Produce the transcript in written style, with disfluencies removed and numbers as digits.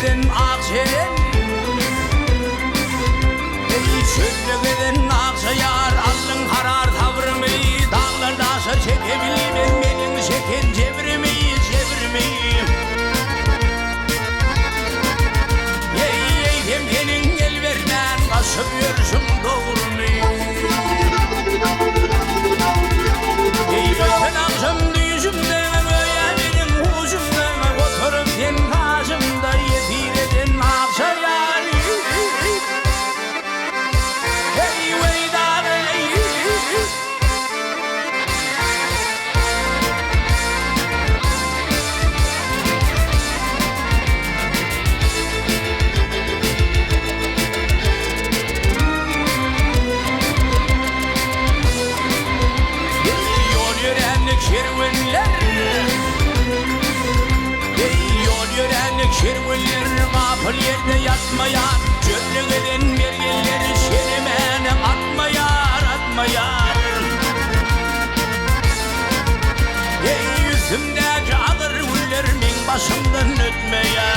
eden akşeyen çöllükeden akşayar alın karar tavrımı dağlar daşa çekebilmem benim çeken çevirmeyi Yemkenin el vermen kasıp yürüsün doğurmayı Bütün akşam düğüşümden öyle benim huşumdan oturup sen karşımda yetir eden akşayar Hey veyda hey Şirveller kapıl yerde yatmayan Çöllükeden mergeller şerimene atmayar Ey yüzümdeki ağır güller min başımdan ötmeyen